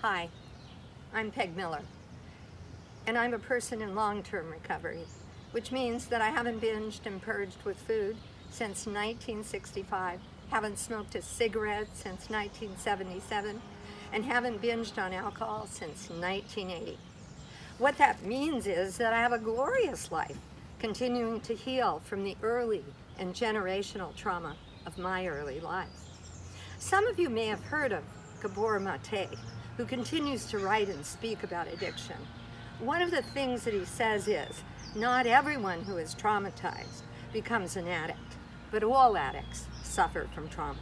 Hi, I'm Peg Miller, and I'm a person in long-term recovery, which means that I haven't binged and purged with food since 1965, haven't smoked a cigarette since 1977, and haven't binged on alcohol since 1980. What that means is that I have a glorious life, continuing to heal from the early and generational trauma of my early life. Some of you may have heard of Gabor Mate, who continues to write and speak about addiction. One of the things that he says is, not everyone who is traumatized becomes an addict, but all addicts suffer from trauma.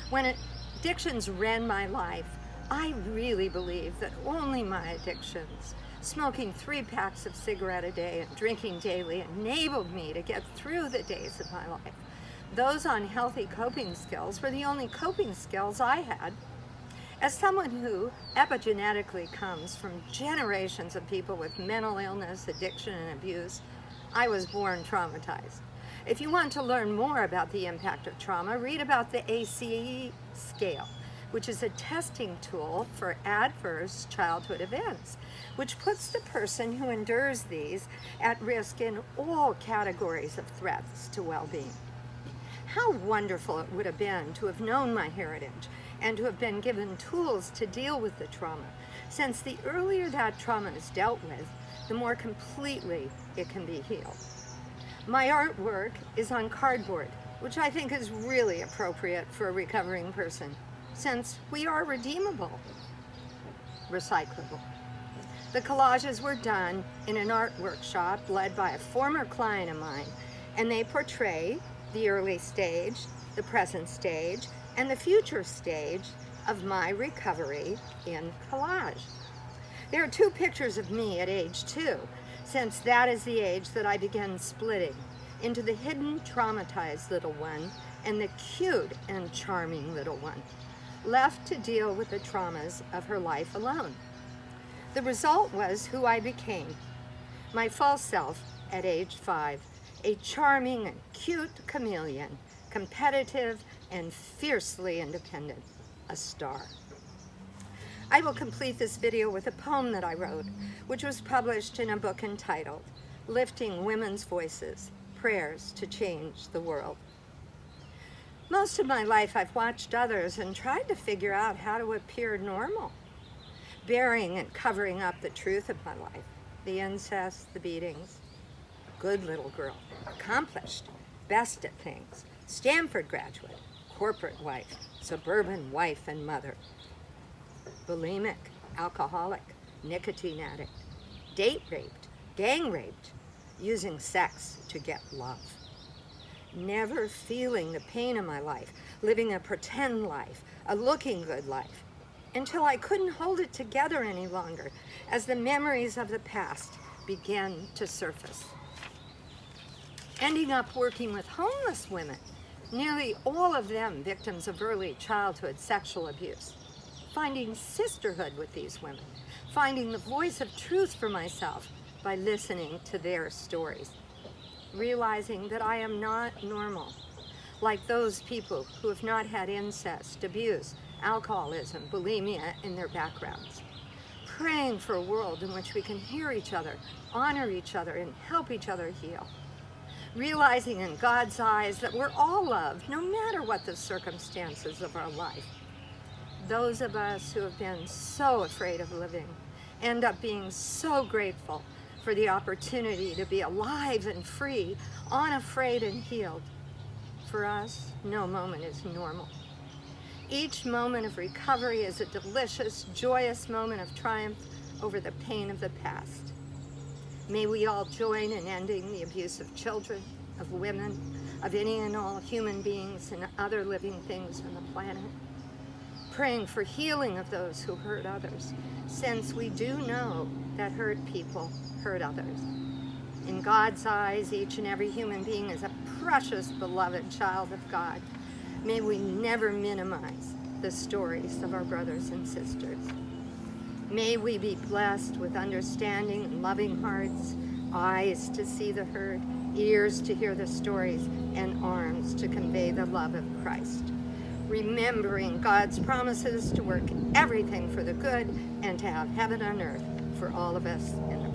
When addictions ran my life, I really believe that only my addictions, smoking 3 packs of cigarette a day and drinking daily, enabled me to get through the days of my life. Those unhealthy coping skills were the only coping skills I had. As someone who epigenetically comes from generations of people with mental illness, addiction, and abuse, I was born traumatized. If you want to learn more about the impact of trauma, read about the ACE scale, which is a testing tool for adverse childhood events, which puts the person who endures these at risk in all categories of threats to well-being. How wonderful it would have been to have known my heritage and to have been given tools to deal with the trauma, since the earlier that trauma is dealt with, the more completely it can be healed. My artwork is on cardboard, which I think is really appropriate for a recovering person, since we are redeemable, recyclable. The collages were done in an art workshop led by a former client of mine, and they portray the early stage, the present stage, and the future stage of my recovery in collage. There are 2 pictures of me at age 2, since that is the age that I began splitting into the hidden traumatized little one and the cute and charming little one, left to deal with the traumas of her life alone. The result was who I became, my false self at age 5, a charming and cute chameleon, competitive and fiercely independent, a star. I will complete this video with a poem that I wrote, which was published in a book entitled, Lifting Women's Voices, Prayers to Change the World. Most of my life I've watched others and tried to figure out how to appear normal, burying and covering up the truth of my life, the incest, the beatings. Good little girl, accomplished, best at things, Stanford graduate, corporate wife, suburban wife and mother, bulimic, alcoholic, nicotine addict, date raped, gang raped, using sex to get love. Never feeling the pain of my life, living a pretend life, a looking good life, until I couldn't hold it together any longer as the memories of the past began to surface. Ending up working with homeless women, nearly all of them victims of early childhood sexual abuse. Finding sisterhood with these women, finding the voice of truth for myself by listening to their stories. Realizing that I am not normal, like those people who have not had incest, abuse, alcoholism, bulimia in their backgrounds. Praying for a world in which we can hear each other, honor each other, and help each other heal. Realizing in God's eyes that we're all loved, no matter what the circumstances of our life. Those of us who have been so afraid of living end up being so grateful for the opportunity to be alive and free, unafraid and healed. For us, no moment is normal. Each moment of recovery is a delicious, joyous moment of triumph over the pain of the past. May we all join in ending the abuse of children, of women, of any and all human beings and other living things on the planet. Praying for healing of those who hurt others, since we do know that hurt people hurt others. In God's eyes, each and every human being is a precious, beloved child of God. May we never minimize the stories of our brothers and sisters. May we be blessed with understanding and loving hearts, eyes to see the hurt, ears to hear the stories, and arms to convey the love of Christ. remembering God's promises to work everything for the good and to have heaven on earth for all of us in